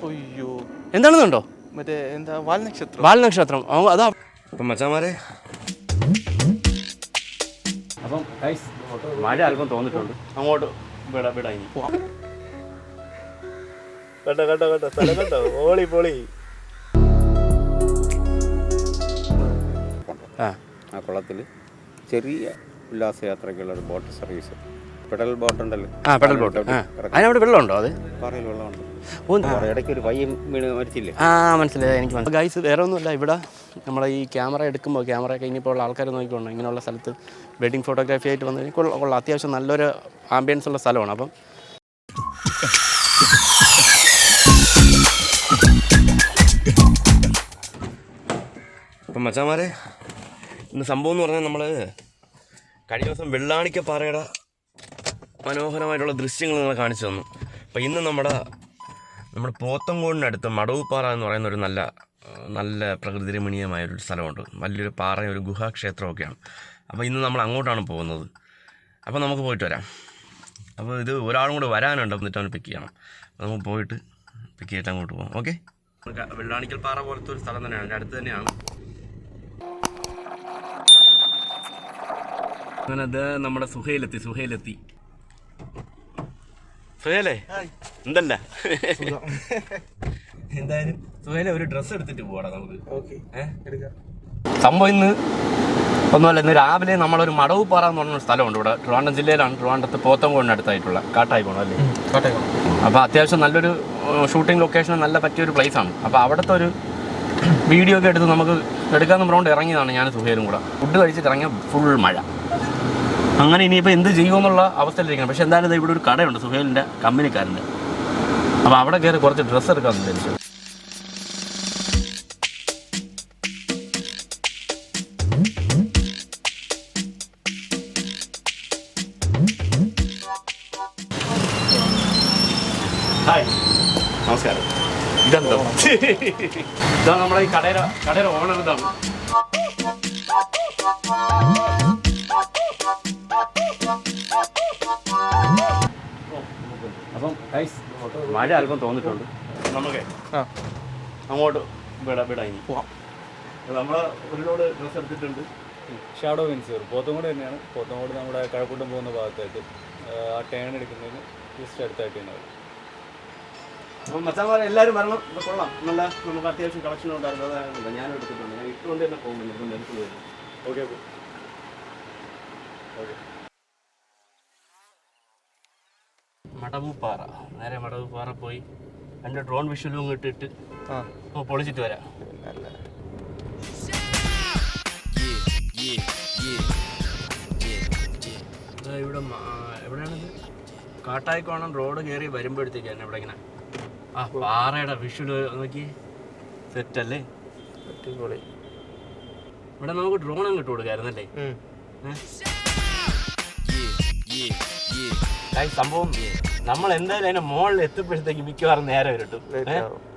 അയ്യോ എന്താണെന്നുണ്ടോ? മറ്റേ എന്താ വാൽനക്ഷത്രം. വാൽനക്ഷത്രം അതാ. അപ്പം മച്ചാമാരെ, അപ്പം മഴ അല്പം തോന്നിട്ടുണ്ട്. അങ്ങോട്ട് വിടാ ഇനി പോവാം. കേട്ടോ സ്ഥലം കേട്ടോ, പോളി പോളി. ആ കുളത്തിൽ ചെറിയ ഉല്ലാസയാത്രയ്ക്കുള്ള ഒരു ബോട്ട് സർവീസ്, പെഡൽ ബോട്ട് ഉണ്ടല്ലോ. Pedal boat. അതിനവിടെ വെള്ളമുണ്ടോ? അത് പറയിൽ വെള്ളമുണ്ട്. ഇടയ്ക്ക് ഒരു പയ്യൻ വീണ് മരിച്ചില്ലേ? മനസ്സിലായി, എനിക്ക് മനസ്സിലായി. ഗൈസ്, വേറെ ഒന്നുമില്ല, ഇവിടെ നമ്മുടെ ഈ ക്യാമറ എടുക്കുമ്പോൾ ക്യാമറയൊക്കെ ഇനിയിപ്പോൾ ഉള്ള ആൾക്കാർ നോക്കിക്കൊണ്ട് ഇങ്ങനെയുള്ള സ്ഥലത്ത് വെഡിങ് ഫോട്ടോഗ്രാഫി ആയിട്ട് വന്നു കൊള്ളാം. അത്യാവശ്യം നല്ലൊരു ആംബിയൻസ് ഉള്ള സ്ഥലമാണ്. അപ്പം മച്ചാമാരെ, ഇന്ന് സംഭവം എന്ന് പറഞ്ഞാൽ നമ്മൾ കഴിഞ്ഞ ദിവസം വെള്ളാണിക്കപ്പാറയുടെ മനോഹരമായിട്ടുള്ള ദൃശ്യങ്ങൾ നിങ്ങൾ കാണിച്ചു തന്നു. അപ്പോൾ ഇന്ന് നമ്മുടെ പോത്തങ്കോടിനടുത്ത് മടവുപ്പാറ എന്ന് പറയുന്ന ഒരു നല്ല പ്രകൃതി രമണീയമായൊരു സ്ഥലമുണ്ട്. വലിയൊരു പാറ, ഒരു ഗുഹാ ക്ഷേത്രമൊക്കെയാണ്. അപ്പോൾ ഇന്ന് നമ്മൾ അങ്ങോട്ടാണ് പോകുന്നത്. അപ്പോൾ നമുക്ക് പോയിട്ട് വരാം. അപ്പോൾ ഇത് ഒരാളും കൂടെ വരാനുണ്ട്, എന്നിട്ട് അവന് പിക്ക് ചെയ്യണം. അപ്പോൾ നമുക്ക് പോയിട്ട് പിക്ക് ചെയ്തിട്ട് അങ്ങോട്ട് പോകാം. ഓക്കെ. വെള്ളാണിക്കൽ പാറ പോലത്തെ ഒരു സ്ഥലം തന്നെയാണ്, അടുത്ത് തന്നെയാണ്. അങ്ങനെ അത് നമ്മുടെ സുഹൈലെത്തി. സുഹേലേ, എന്തല്ല? എന്തായാലും സുഹേലെ ഒരു ഡ്രസ്സ് എടുത്തിട്ട് പോവാടാ നമുക്ക്. സംഭവം ഇന്ന് ഒന്നുമല്ല, ഇന്ന് രാവിലെ നമ്മളൊരു മടവുപ്പാറ എന്ന് പറഞ്ഞൊരു സ്ഥലമുണ്ട് ഇവിടെ, ട്രിവാൻഡ്രം ജില്ലയിലാണ്. ട്രിവാൻഡ്രത്ത് പോത്തങ്കോടിന് അടുത്തായിട്ടുള്ള കാട്ടായിക്കോണം അല്ലേ? അപ്പോൾ അത്യാവശ്യം നല്ലൊരു ഷൂട്ടിംഗ് ലൊക്കേഷൻ, നല്ല പറ്റിയൊരു പ്ലേസാണ്. അപ്പോൾ അവിടുത്തെ ഒരു വീഡിയോ ഒക്കെ എടുത്ത് നമുക്ക് എടുക്കാമെന്ന് പറഞ്ഞുകൊണ്ട് ഇറങ്ങിയതാണ് ഞാൻ സുഹേലും കൂടെ. ഫുഡ് കഴിച്ചിട്ട് ഇറങ്ങിയ ഫുൾ മഴ. അങ്ങനെ ഇനിയിപ്പോൾ എന്ത് ചെയ്യുമെന്നുള്ള അവസ്ഥയിലിരിക്കണം. പക്ഷേ എന്തായാലും ഇവിടെ ഒരു കടയുണ്ട് സുഹേലിൻ്റെ കമ്പനിക്കാരൻ്റെ. അപ്പോൾ അവിടെ കയറി കുറച്ച് ഡ്രസ്സ് എടുക്കാമെന്ന് വിചാരിച്ചു. ഹായ്, നമസ്കാരം. ഇതാ നമ്മളെ ഈ കടയുടെ ഓണർ. ഇതാണ് അപ്പം മഴ അല്പം തോന്നിട്ടുണ്ട്. നമുക്ക് അങ്ങോട്ട് വിടാ ഇനി പോവാം. നമ്മൾ ഒരു ലോഡ് ഡ്രസ്സ് എടുത്തിട്ടുണ്ട്. ഷാഡോ വെൻസൂർ പോത്തങ്കോട് തന്നെയാണ്. പോത്തങ്കോട് നമ്മുടെ കഴക്കൂട്ടം പോകുന്ന ഭാഗത്തായിട്ട് ആ ടേൺ എടുക്കുന്നതിന് ജസ്റ്റ് അടുത്തായിട്ട് തന്നെ. അപ്പം മച്ചാന്മാരെ എല്ലാവരും വരണം. ഇത് കൊള്ളാം, നല്ല നമുക്ക് അത്യാവശ്യം കളക്ഷൻ ഉണ്ടായിരുന്നു. അതായത് ഞാനും എടുത്തിട്ടുണ്ട്. ഞാൻ ഇട്ടുകൊണ്ട് തന്നെ പോകുന്നില്ല, ഇപ്പം എനിക്ക് വരും. ഓക്കെ. മടവുപ്പാറ, നേരെ മടവുപ്പാറ പോയി എൻ്റെ ഡ്രോൺ വിഷ്വലും ഇട്ടിട്ട് പൊളിച്ചിട്ട് വരാം. ഇവിടെ എവിടെയാണിത്? കാട്ടായിക്കോണം റോഡ് കയറി വരുമ്പോഴത്തേക്കാണ് ഇവിടെ ഇങ്ങനെ പാറയുടെ വിഷ്വൽ നോക്കി. സെറ്റല്ലേ? അടിപൊളി. ഇവിടെ നമുക്ക് ഡ്രോൺ അങ്ങ് ഇട്ട് കൊടുക്കായിരുന്നല്ലേ? സംഭവം നമ്മൾ എന്തായാലും അതിന്റെ മുകളിൽ എത്തുമ്പോഴത്തേക്ക് മിക്കവാറും നേരെ ഇരുട്ടും.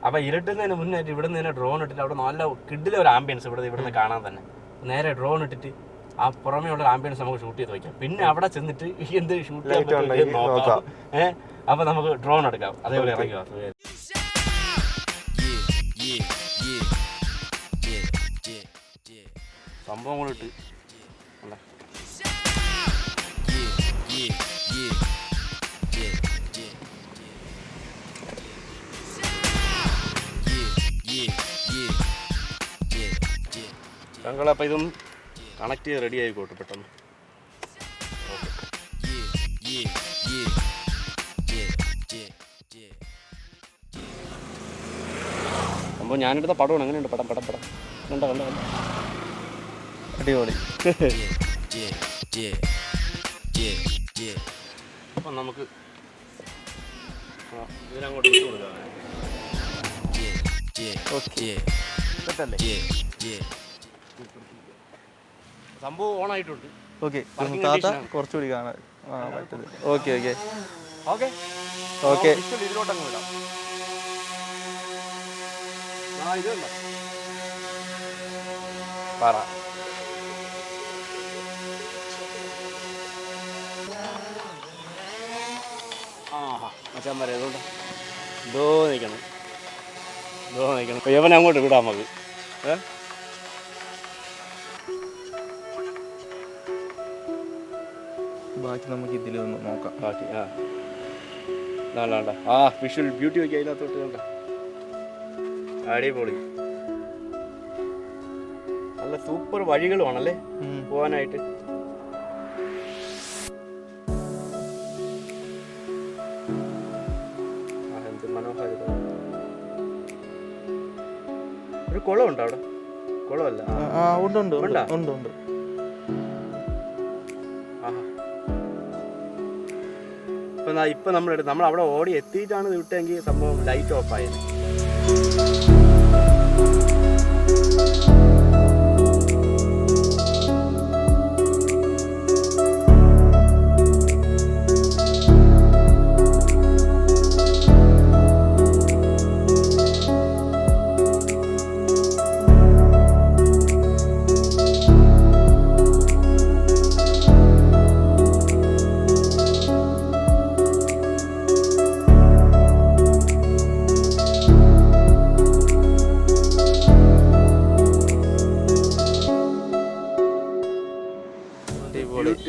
അപ്പൊ ഇരുട്ടുന്നതിന് മുന്നായിട്ട് ഇവിടെ നിന്ന് തന്നെ ഡ്രോൺ ഇട്ടിട്ട് അവിടെ നല്ല കിഡിലെ ഒരു ആംബിയൻസ് ഇവിടുന്ന് കാണാൻ തന്നെ. നേരെ ഡ്രോൺ ഇട്ടിട്ട് ആ പുറമേ ഉള്ള ആംബിയൻസ് നമുക്ക് ഷൂട്ട് ചെയ്ത് വയ്ക്കാം. പിന്നെ അവിടെ ചെന്നിട്ട് എന്ത് ഷൂട്ട് ചെയ്യാൻ നോക്കാം. അപ്പൊ നമുക്ക് ഡ്രോൺ എടുക്കാം. അതേപോലെ ഇറങ്ങി സംഭവം കൂടെ ഇട്ട് ഞങ്ങൾ. അപ്പം ഇതൊന്ന് കണക്ട് ചെയ്ത് റെഡി ആയിക്കോട്ടെ പെട്ടെന്ന്. സംഭവം ഞാനെടുത്ത പടമാണ്. എങ്ങനെയുണ്ട് പടം? കണ്ട അടിപൊളി. അപ്പം നമുക്ക് ഇതിനങ്ങോട്ട് ഇട്ട് കൊടുക്കാം. സംഭവം ഓണായിട്ടുണ്ട്. ഓക്കെ, കുറച്ചുകൂടി കാണാൻ പറ്റുന്നത്. ഓക്കെ ഇതിലോട്ടങ്ങ് വിടാം. ഇതല്ല പറ. മച്ചാൻ പറയാം. അതുകൊണ്ട് ഇതോ നിൽക്കണം യവൻ അങ്ങോട്ട് വിടാം നമുക്ക്. ബാക്കി നമുക്ക് ഇതിൽ ഒന്ന് നോക്കാം. ബാക്കി വേണ്ട വിഷ്വൽ ബ്യൂട്ടി നോക്കി അതിനകത്തോട്ട് വേണ്ട. അടിപൊളി, നല്ല സൂപ്പർ വഴികളുമാണല്ലേ പോകാനായിട്ട്. എന്ത് മനോഹാരിത. ഒരു കുളമുണ്ടോ അവിടെ? കുളമല്ല, ഉണ്ട്. ഇപ്പൊ നമ്മൾ അവിടെ ഓടി എത്തിയിട്ടാണ് ഇത് വിട്ടെങ്കിൽ സംഭവം ലൈറ്റ് ഓഫ് ആയത്.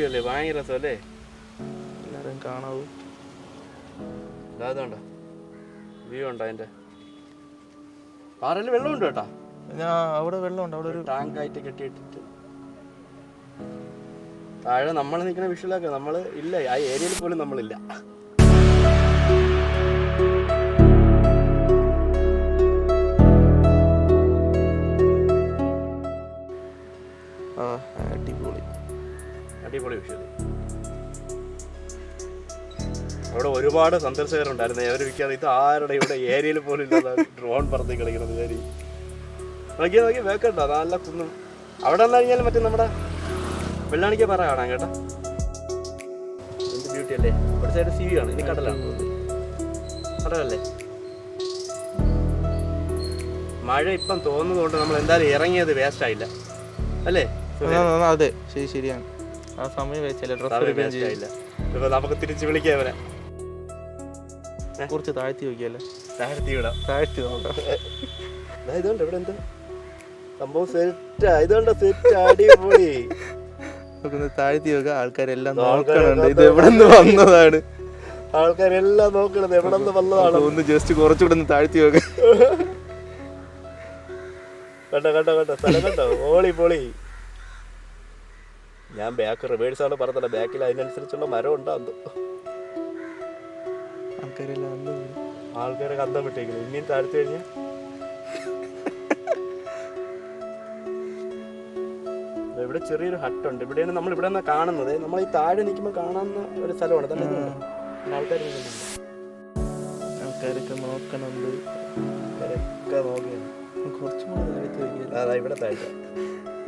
അല്ലേ ഭയങ്കര രസമല്ലേ? എല്ലാവരും കാണാവൂ. അതാതുണ്ടോ വ്യൂ ഉണ്ടോ അതിന്റെ? പാറയിൽ വെള്ളമുണ്ട് കേട്ടാ. അവിടെ വെള്ളമുണ്ട്. അവിടെ ഒരു ടാങ്ക് ആയിട്ട് കെട്ടിയിട്ടിട്ട് താഴെ നമ്മൾ നിൽക്കുന്ന വിഷ്വലൊക്കെ നമ്മൾ ഇല്ല, ആ ഏരിയയിൽ പോലും നമ്മളില്ല. അടിപൊളി വിഷ്വൽ. അവിടെ ഒരുപാട് സന്ദർശകരുണ്ടായിരുന്നു. അവർ വിൽക്കാതെ ഇത് ആരുടെ ഇവിടെ ഏരിയയിൽ പോലും ഇല്ലാതെ ഡ്രോൺ പറത്തി കളിക്കുന്നത്. ശരി നോക്കി വേക്കണ്ട നല്ല കുന്നും. അവിടെ വന്നു കഴിഞ്ഞാൽ മറ്റേ നമ്മുടെ വെള്ളാണിക്ക് പറ കാണാം കേട്ടോ. എന്ത് ബ്യൂട്ടി അല്ലേ. ഒരു സൈഡ് സി വി ആണ്, ഇനി കടലാണ്. കടലല്ലേ. മഴ ഇപ്പം തോന്നുന്നതുകൊണ്ട് നമ്മൾ എന്തായാലും ഇറങ്ങിയത് വേസ്റ്റ് ആയില്ല അല്ലേ? അതെ ശരിയാണ്. ആ സമയം വെച്ചല്ലേ ഡ്രസ് ആയില്ല. ഇപ്പൊ നമുക്ക് തിരിച്ച് വിളിക്കാം അവരെ. കുറച്ച് താഴ്ത്തി നോക്കിയല്ലേ? താഴ്ത്തി വിടാം. താഴ്ത്തി നോക്കാം. ഇതുകൊണ്ട് ഇവിടെ എന്താ സംഭവം സെറ്റ്. ഇതുകൊണ്ട് സെറ്റ് അടിപൊളി. താഴ്ത്തി നോക്കാം. ആൾക്കാരെല്ലാം നോക്കണുണ്ട് ഇത് എവിടെ നിന്ന് വന്നതാണ്. ആൾക്കാരെല്ലാം നോക്കണത് എവിടെ നിന്ന് വന്നതാണ്. ഒന്ന് ജസ്റ്റ് കുറച്ചുകൂടെ ഒന്ന് താഴ്ത്തി നോക്കാം. കണ്ടോ സ്ഥലം കണ്ടോ? പൊളി. ഞാൻ ബാക്ക് റിവേഴ്സാണ് പറഞ്ഞത്. ബാക്കിൽ അതിനനുസരിച്ചുള്ള മരം ഉണ്ടാകുന്നു. ആൾക്കാരെ കന്തം വിട്ടേക്കുന്നു. ഇനിയും താഴ്ത്തി കഴിഞ്ഞാൽ ഇവിടെ ചെറിയൊരു ഹട്ടുണ്ട്. ഇവിടെയാണ് നമ്മൾ ഇവിടെ നിന്നാണ് കാണുന്നത്. നമ്മൾ ഈ താഴെ നിൽക്കുമ്പോൾ കാണാവുന്ന ഒരു സ്ഥലമാണ്. ആൾക്കാരൊക്കെ നോക്കണുണ്ട്. കുറച്ചും കൂടെ താഴ്ത്തി നോക്കിയാൽ അതാ ഇവിടെ താഴ്ത്ത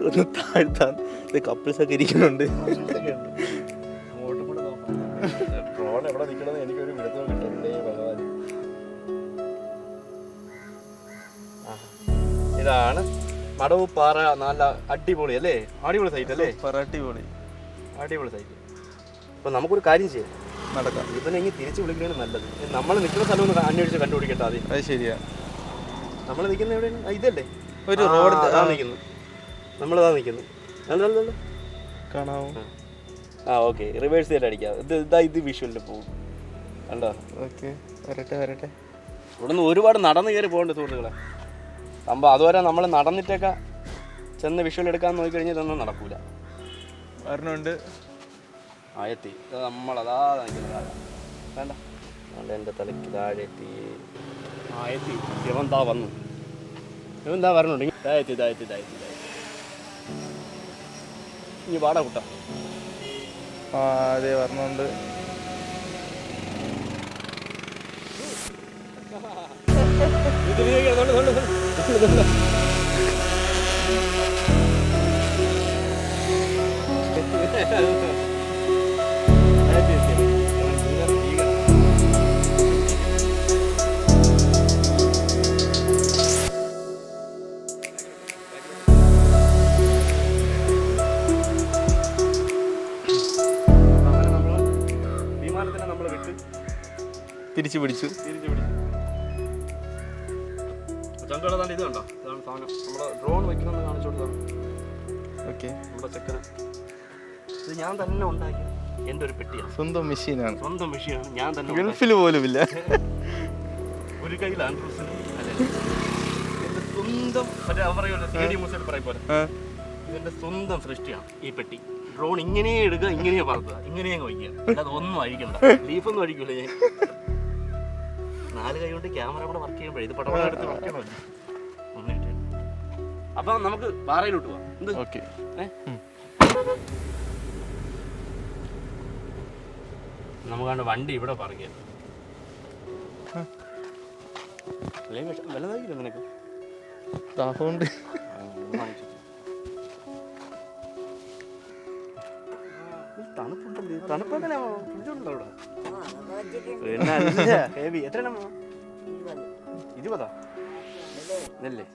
ഒന്ന് താഴ്ത്താൻ കപ്പിൾസ് ഒക്കെ ഇരിക്കുന്നുണ്ട്. അങ്ങോട്ടും കൂടെ നോക്കാം. ഡ്രോൺ എവിടെ നിൽക്കണമെന്ന് എനിക്കൊരു വിടുത്തം കിട്ടുന്നുണ്ടേ ഭഗവാൻ. ഇതാണ് മടവുപ്പാറ. നല്ല അടിപൊളി അല്ലേ? അടിപൊളി സൈറ്റ് അല്ലേ? അടിപൊളി സൈറ്റ്. അപ്പോൾ നമുക്കൊരു കാര്യം ചെയ്യാം, നടക്കാം. ഇവനെ ഇങ്ങനെ തിരിച്ച് വിളിക്കുകയാണ് നല്ലത്. നമ്മൾ നിൽക്കുന്ന സ്ഥലം ഒന്ന് അന്വേഷിച്ച് കണ്ടുപിടിക്കട്ടെ ആദ്യം. അത് ശരിയാ. നമ്മൾ നിൽക്കുന്ന എവിടെയാണ്? ഇതല്ലേ ഒരു റോഡ് നിൽക്കുന്നു. നമ്മളതാ നിൽക്കുന്നു. നല്ല കാണാമോ? ഓക്കെ. റിവേഴ്സ് ചെയ്തിട്ട് അടിക്കാം. ഇത് വിഷ്വലിൽ പോകും കണ്ടോ? ഓക്കെ വരട്ടെ. ഇവിടെ നിന്ന് ഒരുപാട് നടന്ന് കയറി പോകേണ്ട സുഹൃത്തുക്കളെ. സംഭവം അതുവരെ നമ്മൾ നടന്നിട്ടൊക്കെ ചെന്ന് വിഷ്വൽ എടുക്കാമെന്ന് നോക്കിക്കഴിഞ്ഞാൽ ഇതൊന്നും നടക്കൂല. വരണുണ്ട് ആയെത്തി. നമ്മളതാ നിൽക്കുന്നത് വേണ്ട. അതുകൊണ്ട് എൻ്റെ തലയ്ക്ക് താഴെ എത്തി. ആയെത്തി. ഇവൻ താ വന്നു. ഇവൻ താ വരണുണ്ട്. ഇതായെത്തി. ഇനി പാടാ കുട്ട. അതെ വരണുണ്ട്. വിമാനത്തിനെ നമ്മൾ വിട്ട് തിരിച്ചു പിടിച്ചു. ചങ്കളതാണ്ട് ഇത് കണ്ടോ, ഇതാണ് സാധനം. നമ്മുടെ ഡ്രോൺ വയ്ക്കണമെന്ന് കാണിച്ചു കൊടുത്താണ്. ഓക്കെ, നമ്മുടെ ചെക്കന് ഇത് ഞാൻ തന്നെ ഉണ്ടാക്കി എൻ്റെ ഒരു പെട്ടിയാണ്. സ്വന്തം മെഷീനാണ്, സ്വന്തം മെഷീനാണ്, ഞാൻ തന്നെ. ഗൾഫിൽ പോലും ഇല്ല. ഒരു കയ്യിൽ ആൻഡ്രൂസിന് എൻ്റെ സ്വന്തം മറ്റേ പറയുമല്ലോ സ്റ്റേഡിയം മ്യൂസിയം പറയും പോലെ ഇതെൻ്റെ സ്വന്തം സൃഷ്ടിയാണ് ഈ പെട്ടി. ഡ്രോൺ ഇങ്ങനെ എടുക്കുക, ഇങ്ങനെ പറത്തുക, ഇങ്ങനെ വയ്ക്കുക, അല്ലാതെ ഒന്നും അഴിക്കണ്ട. ലീഫൊന്നും അഴിക്കൂല ഞാൻ. 4 കൈ കൊണ്ട് ക്യാമറ കൂടെ വർക്ക് ചെയ്യുമ്പോഴേ ഇത് പടപട എടുത്ത് വർക്ക് ചെയ്യണമല്ലോ. ഒന്നിട്ട് അപ്പം നമുക്ക് പാറയിലോട്ട് പോവാം. എന്ത് ഓക്കെ, നമുക്കാണ്ട് വണ്ടി ഇവിടെ പറക്കുക. വലുതായില്ല നിനക്ക് ദാഹമുണ്ട്. തണുപ്പുണ്ടല്ലേ? തണുപ്പെങ്ങനെയാ? ഫ്രിഡ്ജുണ്ടോ ഇവിടെ? ഹെവി. എത്രയാണ്? 20 അല്ലേ?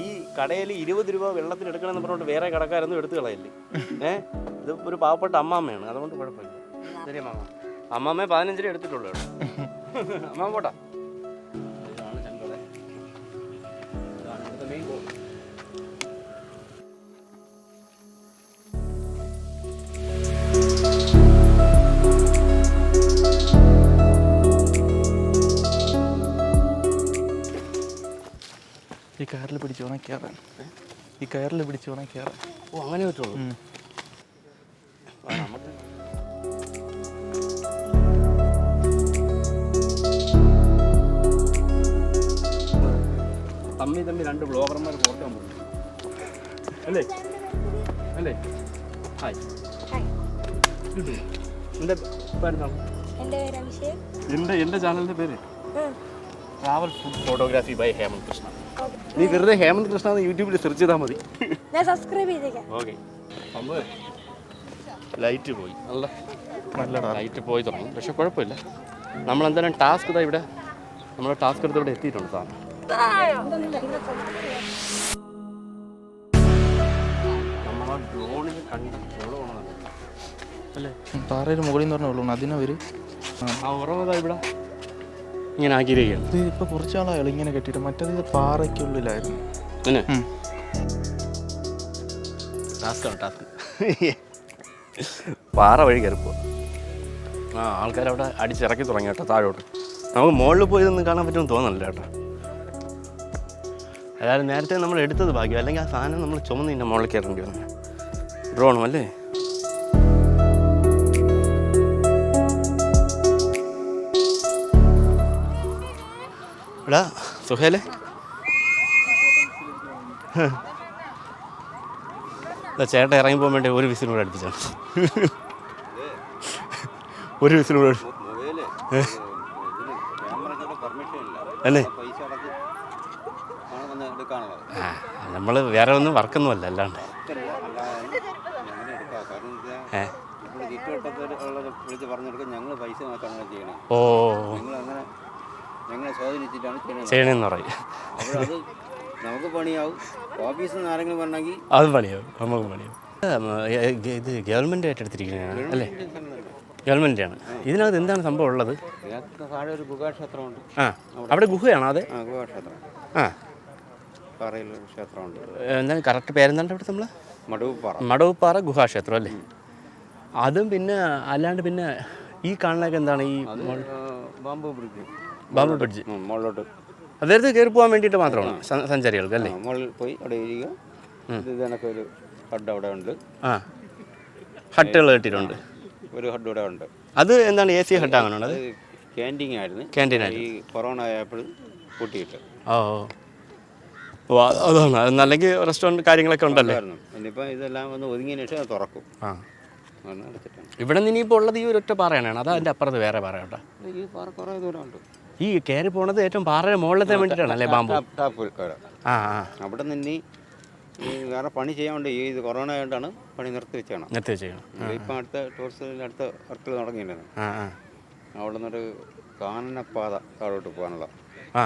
ഈ കടയിൽ 20 രൂപ വെള്ളത്തിന് എടുക്കണമെന്ന് പറഞ്ഞുകൊണ്ട് വേറെ കടക്കാരൊന്നും എടുത്തു കളയല്ലേ. ഇത് ഒരു പാവപ്പെട്ട അമ്മാമ്മയാണ്, അതുകൊണ്ട് കുഴപ്പമില്ല. ശരി അമ്മാമ്മ. അമ്മാമ്മ 15 രൂപ എടുത്തിട്ടുള്ളൂ ഇവിടെ. അമ്മാമ്മ പോട്ടാ. ഇതാണ് ചെങ്കട. ഇതാണ് ഇവിടുത്തെ മെയിൻ ബോർഡ്. ഈ കയറിൽ പിടിച്ചോണേ കയറാൻ, ഈ കയറിൽ പിടിച്ചോണേ കയറാൻ. ഓ, അങ്ങനെ പറ്റുള്ളൂ. നമുക്ക് തമ്മി 2 ബ്ലോഗർമാർ ഫോട്ടോ അല്ലേ അല്ലേ? ഹായ്. എൻ്റെ പേരെന്താണ്? എൻ്റെ ചാനലിൻ്റെ പേര് travel food photography by Hemanth Krishna. നീ വെറുതെ ഹേമന്ത് കൃഷ്ണ എന്ന് യൂട്യൂബിൽ സെർച്ച് ചെയ്താൽ മതി. ഞാൻ സബ്സ്ക്രൈബ് ചെയ്തേക്കാം. ഓക്കെ. ലൈറ്റ് പോയി, നല്ല ലൈറ്റ് പോയി തുടങ്ങി. പക്ഷെ കുഴപ്പമില്ല, നമ്മളെന്തായാലും ടാസ്ക് ഇതാ ഇവിടെ, നമ്മുടെ ടാസ്ക് എടുത്ത് ഇവിടെ എത്തിയിട്ടുണ്ട് സാധനം. നമ്മളാ ഡ്രോണിൽ കണ്ട് അല്ലേ? പാറയിൽ മുകളിൽ നിന്ന് പറഞ്ഞ ഉള്ളൂ അതിനവര് ആ ഉറവതാ ഇവിടെ ഇങ്ങനെ ആക്കിയിരിക്കുകയാണ്. ഇത് ഇപ്പൊ കുറച്ചാളായാലും ഇങ്ങനെ കെട്ടിയിട്ട്, മറ്റേത് ഇത് പാറയ്ക്കുള്ളിലായിരുന്നു. പിന്നെ ടാസ്ക്കാണ് ടാസ്ക്. പാറ വഴി കയറിപ്പോ ആൾക്കാരവിടെ അടിച്ചിറക്കി തുടങ്ങി കേട്ടോ താഴോട്ട്. നമുക്ക് മുകളിൽ പോയി ഇതൊന്നും കാണാൻ പറ്റുമെന്ന് തോന്നണില്ല കേട്ടോ. അതായത് നേരത്തെ നമ്മൾ എടുത്തത് ഭാഗ്യം, അല്ലെങ്കിൽ ആ സാധനം നമ്മൾ ചുമന്നിൻ്റെ മുകളിൽ കയറേണ്ടി വന്നു. ഡ്രോണും അല്ലേ? എടാ സുഹേലേ, ചേട്ടൻ ഇറങ്ങി പോകാൻ വേണ്ടി ഒരു വിസിലും കൂടെ അടുപ്പിച്ചാണ്. ഒരു വിസിലും കൂടെ അല്ലേ? നമ്മൾ വേറെ ഒന്നും വർക്കൊന്നുമല്ല, അല്ലാണ്ട് ഓ ചെയ്യണമെന്ന് പറയും. നമുക്ക് പണിയാവും. ഓഫീസിൽ നിന്ന് ആരെങ്കിലും പറഞ്ഞെങ്കിൽ അത് പണിയാവും, നമുക്ക് പണിയാവും. ഇത് ഗവൺമെൻറ് ഏറ്റെടുത്തിരിക്കുന്നതാണ് അല്ലേ? ഗവൺമെൻറ്റാണ്. ഇതിനകത്ത് എന്താണ് സംഭവം ഉള്ളത്? താഴെ ഒരു ഗുഹാക്ഷേത്രമുണ്ട്. ആ, അവിടെ ഗുഹയാണോ? അതെ, ഗുഹാക്ഷേത്രം. ആ, പാറയിൽ ക്ഷേത്രമുണ്ട്. എന്താണ് കറക്റ്റ് പേരെന്താണ് അവിടെ? നമ്മൾ മടവുപ്പാറ ഗുഹാക്ഷേത്രം അല്ലേ? അതും പിന്നെ അല്ലാണ്ട് പിന്നെ ഈ കാണുന്നതൊക്കെ എന്താണ്? ഈ ബാമ്പു ബ്രിഡ്ജ്, ബാമ്പു ബ്രിഡ്ജ് മുകളിലോട്ട് അതായത് കയറി പോകാൻ വേണ്ടിയിട്ട് മാത്രമാണ് സഞ്ചാരികൾക്ക് അല്ലേ? മുകളിൽ പോയി അവിടെ ഇരിക്കുക. ഇത് കണക്ക് ഒരു ഹഡ് അവിടെ ഉണ്ട്. ആ, ഹട്ടുകൾ കെട്ടിയിട്ടുണ്ട്. ഒരു ഹഡ് ഇവിടെ ഉണ്ട്. അത് എന്താണ്? AC ഹഡ് അങ്ങനെ? അത് ക്യാൻറ്റീൻ ആയിരുന്നു. ക്യാൻറ്റീനായിരുന്നു. ഈ കൊറോണ ആയപ്പോൾ പൂട്ടിയിട്ട്. ഓ ഓ, അതാണ്. അല്ലെങ്കിൽ റെസ്റ്റോറൻറ്റ് കാര്യങ്ങളൊക്കെ ഉണ്ടല്ലേ? ഇനിയിപ്പോൾ ഇതെല്ലാം ഒന്ന് ഒതുങ്ങിയതിന് ശേഷം അത് തുറക്കും. ആ, ഇവിടെ നിന്ന് ഇനിയിപ്പോൾ ഉള്ളത് ഈ ഒരൊറ്റ പാറയാണ്. അതാ അതിൻ്റെ അപ്പുറത്ത് വേറെ പാറ കേട്ടോ. ഈ പാറ കുറേ ദൂരമുണ്ട്. ഈ കയറി പോണത് ഏറ്റവും പാറയുടെ മുകളിലത്തെ വേണ്ടിയിട്ടാണ് അല്ലേ? Bamboo tap. ആ ആ, അവിടെ നിന്ന് ഈ വേറെ പണി ചെയ്യാൻ വേണ്ടി ഇത് കൊറോണ ആയതുകൊണ്ടാണ് പണി നിർത്തി വെച്ചാണ്. നിർത്തി വെച്ചേക്കണം. ഇപ്പം അടുത്ത ടൂറിസ്റ്റിൻ്റെ അടുത്ത വർക്കിൽ തുടങ്ങിയിട്ടുണ്ടായിരുന്നു. ആ ആ, അവിടെ നിന്നൊരു കാനനപ്പാത താഴോട്ട് പോകാനുള്ള ആ,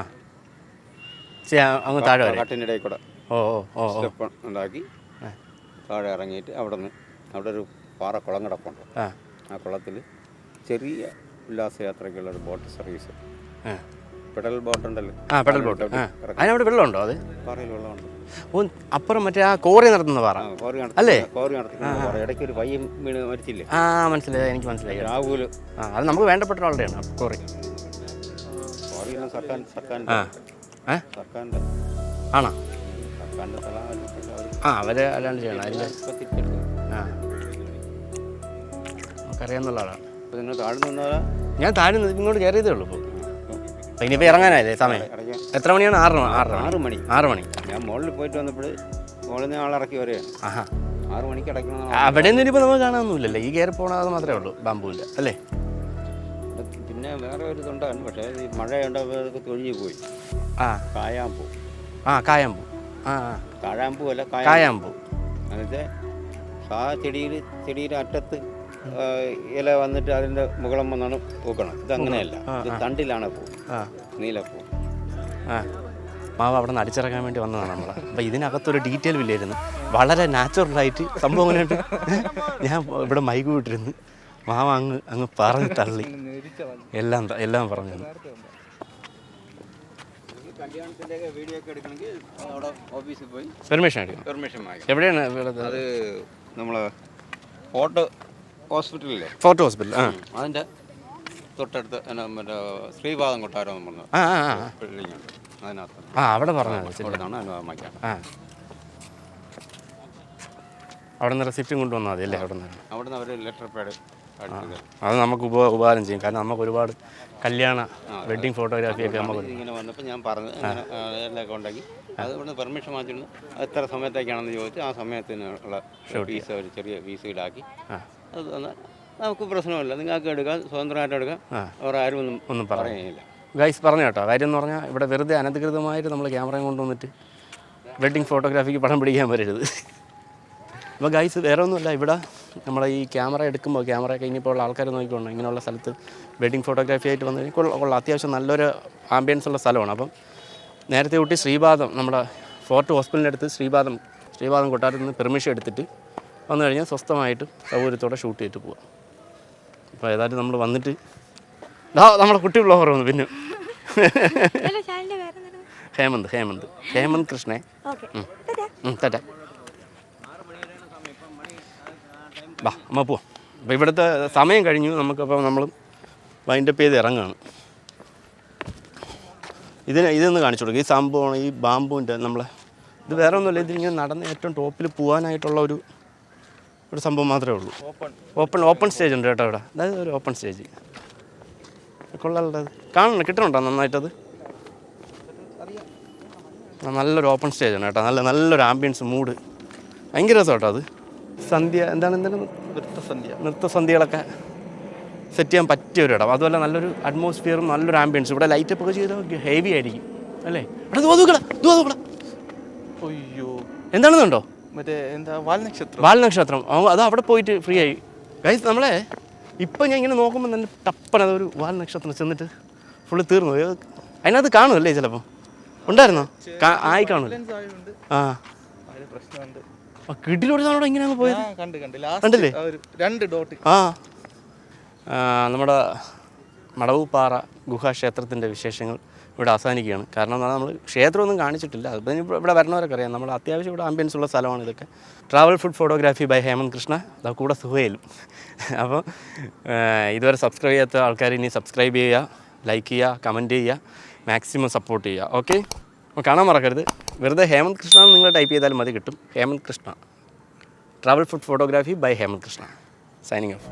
അങ്ങ് താഴെ വരെ കാട്ടിൻ്റെ ഇടയിൽ കൂടെ ഓ ഓ ഓ സ്റ്റെപ്പ് ഉണ്ടാക്കി താഴെ ഇറങ്ങിയിട്ട് അവിടെ ഒരു പാറ കുളം കിടപ്പുണ്ട്. ആ കുളത്തിൽ ചെറിയ ഉല്ലാസയാത്രയ്ക്കുള്ളൊരു ബോട്ട് സർവീസ് പെഡൽ ബോട്ട് ഉണ്ടല്ലോ. ആ പെഡൽ ബോട്ട്. ആ അതിനവിടെ വെള്ളമുണ്ടോ? അത് പാറയിൽ വെള്ളമുണ്ട്. ഓ അപ്പുറം മറ്റേ ആ കോറി നടത്തുന്ന പാറ അല്ലേ? കോറി നടത്തുന്ന ഇടയ്ക്ക് ഒരു പയ്യൻ വീണ് മരിച്ചില്ലേ? ആ മനസ്സിലായി, എനിക്ക് മനസ്സിലായി. രാഹുല്. ആ അത് നമുക്ക് വേണ്ടപ്പെട്ട ആളുടെയാണ് കോറി. കോറിയെല്ലാം സർക്കാരിൻ്റെ ആണോ? സർക്കാരിൻ്റെ സ്ഥലം. ആ അവർ അല്ലാണ്ട് ചെയ്യണം. അതിൽ ആ നമുക്കറിയാവുന്ന ആളാണ്. അപ്പോൾ നിങ്ങൾ താഴ്ന്നു നിന്നാലാ? ഞാൻ താഴെ ഇങ്ങോട്ട് കയറിയതേ ഉള്ളൂ. ഇപ്പോൾ ഇനിയിപ്പോൾ ഇറങ്ങാനായില്ലേ സമയം? എത്ര മണിയാണ്? 6 മണി. 6 മണി. ഞാൻ മുകളിൽ പോയിട്ട് വന്നപ്പോൾ മുകളിൽ നിന്ന് ആളിറക്കി വരെയാണ്. ആഹാ 6 മണിക്ക് അടയ്ക്കണം. അവിടെ നിന്ന് ഇനിയിപ്പോൾ നമുക്ക് കാണാനൊന്നുമില്ലല്ലോ, ഈ കയറി പോകണത് മാത്രമേ ഉള്ളൂ, ബാമ്പൂല്ല അല്ലേ? പിന്നെ വേറെ ഒരു ഇതുണ്ടാകും, പക്ഷേ ഈ മഴയുണ്ടാകുമ്പോൾ അതൊക്കെ തൊഴിഞ്ഞു പോയി. ആ കായാമ്പൂ. ആ കായാമ്പൂ. ആ കാഴാമ്പൂ അല്ല, കായാമ്പൂ. എന്നിട്ട് ചെടിയുടെ അറ്റത്ത് ഇല വന്നിട്ട് അതിൻ്റെ മുകളം വന്നാണ് പൂക്കണം. ഇതങ്ങനെയല്ല, ഇത് തണ്ടിലാണ് പൂ, നീലപ്പൂ. ആ മാവ് അവിടെ നിന്ന് അടിച്ചിറക്കാൻ വേണ്ടി വന്നതാണ് നമ്മൾ. അപ്പോൾ ഇതിനകത്തൊരു ഡീറ്റെയിൽ ഇല്ലായിരുന്നു, വളരെ നാച്ചുറലായിട്ട് സംഭവം അങ്ങനെയുണ്ട്. ഞാൻ ഇവിടെ മൈക്ക് വിട്ടിരുന്നു, മാവ് അങ്ങ് പറഞ്ഞ് തള്ളി എല്ലാം പറഞ്ഞു. വീഡിയോ ഒക്കെ എടുക്കണമെങ്കിൽ അവിടെ ഓഫീസിൽ പോയി പെർമിഷൻ എടുക്കണം. പെർമിഷൻ വാങ്ങിക്കണം. എവിടെയാണ്? അത് നമ്മൾ ഫോർട്ട് ഹോസ്പിറ്റലില്ലേ? Fort hospital. ആ അതിൻ്റെ തൊട്ടടുത്ത് മറ്റേ ശ്രീപാദം കൊട്ടാരം എന്ന് പറഞ്ഞ ബിൽഡിംഗ് ഉണ്ട്, അതിനകത്ത്. ആ അവിടെ പറഞ്ഞത് അവിടെയാണ് അനുവാദം വാങ്ങിക്കാം. ആ അവിടെ നിന്ന് റെസിപ്റ്റും കൊണ്ടുവന്നാൽ മതി അല്ലേ? അവിടെ നിന്ന് അവർ ലെറ്റർ പാഡ് അത് നമുക്ക് ഉപകാരം ചെയ്യും. കാരണം നമുക്ക് ഒരുപാട് കല്യാണ വെഡ്ഡിങ് ഫോട്ടോഗ്രാഫിയൊക്കെ നമുക്ക് ഇങ്ങനെ വന്നപ്പോൾ ഞാൻ പറഞ്ഞു എല്ലാം ഉണ്ടെങ്കിൽ അത് ഇവിടെ പെർമിഷൻ വാങ്ങിച്ചിരുന്നു. എത്ര സമയത്തേക്കാണെന്ന് ചോദിച്ചു ആ സമയത്തിനുള്ള ഫീസ് ഒരു ചെറിയ ഫീസ് ഈടാക്കി അത് തന്നാൽ നമുക്ക് പ്രശ്നമില്ല, നിങ്ങൾക്ക് എടുക്കാം, സ്വതന്ത്രമായിട്ട് എടുക്കാം. അവർ ആരും ഒന്നും പറയുന്നില്ല. ഗൈസ് പറഞ്ഞു കേട്ടോ. കാര്യം എന്ന് പറഞ്ഞാൽ ഇവിടെ വെറുതെ അനധികൃതമായിട്ട് നമ്മൾ ക്യാമറയും കൊണ്ടുവന്നിട്ട് വെഡ്ഡിങ് ഫോട്ടോഗ്രാഫിക്ക് പടം പിടിക്കാൻ വരരുത്. അപ്പോൾ ഗൈസ് വേറെ ഒന്നുമില്ല, ഇവിടെ നമ്മളെ ഈ ക്യാമറ എടുക്കുമ്പോൾ ക്യാമറയൊക്കെ ഇനിയിപ്പോൾ ഉള്ള ആൾക്കാർ നോക്കിക്കൊണ്ട് ഇങ്ങനെയുള്ള സ്ഥലത്ത് വെഡ്ഡിങ് ഫോട്ടോഗ്രാഫി ആയിട്ട് വന്നു കഴിഞ്ഞാൽ അത്യാവശ്യം നല്ലൊരു ആംബിയൻസ് ഉള്ള സ്ഥലമാണ്. അപ്പം നേരത്തെ കൂട്ടി ശ്രീപാദം നമ്മുടെ ഫോർട്ട് ഹോസ്പിറ്റലിൻ്റെ അടുത്ത് ശ്രീപാദം കൊട്ടാരത്തിൽ നിന്ന് പെർമിഷൻ എടുത്തിട്ട് വന്നു കഴിഞ്ഞാൽ സ്വസ്ഥമായിട്ട് സൗകര്യത്തോടെ ഷൂട്ട് ചെയ്തിട്ട് പോവാം. അപ്പോൾ ഏതായാലും നമ്മൾ വന്നിട്ട് നമ്മുടെ കുട്ടി ബ്ലോഗർ വന്നു. പിന്നെ ഹേമന്ത് കൃഷ്ണേ. തട്ടെ വാ അമ്മ പോവാം. അപ്പോൾ ഇവിടുത്തെ സമയം കഴിഞ്ഞു, നമുക്കപ്പോൾ നമ്മൾ വൈൻഡപ്പ് ചെയ്ത് ഇറങ്ങുകയാണ്. ഇതൊന്ന് കാണിച്ചു കൊടുക്കുക. ഈ സംഭവമാണ് ഈ ബാമ്പുവിൻ്റെ ഇത് വേറെ ഒന്നുമില്ല, ഇതിങ്ങനെ നടന്ന് ഏറ്റവും ടോപ്പിൽ പോകാനായിട്ടുള്ള ഒരു സംഭവം മാത്രമേ ഉള്ളൂ. ഓപ്പൺ സ്റ്റേജ് ഉണ്ട് കേട്ടോ ഇവിടെ. അതായത് ഒരു ഓപ്പൺ സ്റ്റേജ് കൊള്ളാനുള്ളത് കിട്ടണുണ്ടോ നന്നായിട്ടത്? നല്ലൊരു ഓപ്പൺ സ്റ്റേജാണ് കേട്ടോ. നല്ലൊരു ആംബിയൻസ് മൂഡ് ഭയങ്കര രസം കേട്ടോ. അത് എന്താണ് നൃത്തസന്ധ്യകളൊക്കെ സെറ്റ് ചെയ്യാൻ പറ്റിയ ഒരു ഇടം. അതുപോലെ നല്ലൊരു അറ്റ്മോസ്ഫിയറും നല്ലൊരു ആംബിയൻസ്. ഇവിടെ ലൈറ്റപ്പ് ഒക്കെ ചെയ്താൽ ഹെവി ആയിരിക്കും അല്ലേ? അയ്യോ എന്താണെന്നുണ്ടോ? മറ്റേ എന്താ വാൽനക്ഷത്രം. അത് അവിടെ പോയിട്ട് ഫ്രീ ആയി. ഗൈസ് നമ്മളെ ഇപ്പം ഞാൻ ഇങ്ങനെ നോക്കുമ്പോൾ തന്നെ ടപ്പന അതൊരു വാൽനക്ഷത്രം ചെന്നിട്ട് ഫുള്ള് തീർന്നു. അതിനകത്ത് കാണുമല്ലേ ചിലപ്പോൾ? ഉണ്ടായിരുന്നോ? ആയി കാണുമല്ലോ. ആ കിട്ടിലോട് ഇങ്ങനെ അങ്ങ് പോയത് കണ്ടില്ലേ? നമ്മുടെ മടവൂപ്പാറ ഗുഹാക്ഷേത്രത്തിൻ്റെ വിശേഷങ്ങൾ ഇവിടെ അവസാനിക്കുകയാണ്. കാരണം എന്നാൽ നമ്മൾ ക്ഷേത്രമൊന്നും കാണിച്ചിട്ടില്ല. അതിപ്പോൾ ഇവിടെ വരുന്നവരൊക്കെ അറിയാം. നമ്മൾ അത്യാവശ്യം ഇവിടെ ആംബിയൻസ് ഉള്ള സ്ഥലമാണ് ഇതൊക്കെ. Travel food photography by Hemanth Krishna, അത് കൂടെ സുഹേലും. അപ്പോൾ ഇതുവരെ സബ്സ്ക്രൈബ് ചെയ്യാത്ത ആൾക്കാർ ഇനി സബ്സ്ക്രൈബ് ചെയ്യുക, ലൈക്ക് ചെയ്യുക, കമൻറ്റ് ചെയ്യുക, മാക്സിമം സപ്പോർട്ട് ചെയ്യുക. ഓക്കെ, അപ്പോൾ കാണാൻ മറക്കരുത്. വെറുതെ ഹേമന്ത് കൃഷ്ണ എന്ന് നിങ്ങൾ ടൈപ്പ് ചെയ്താലും മതി, കിട്ടും. Hemanth Krishna, travel food photography by Hemanth Krishna. Signing of.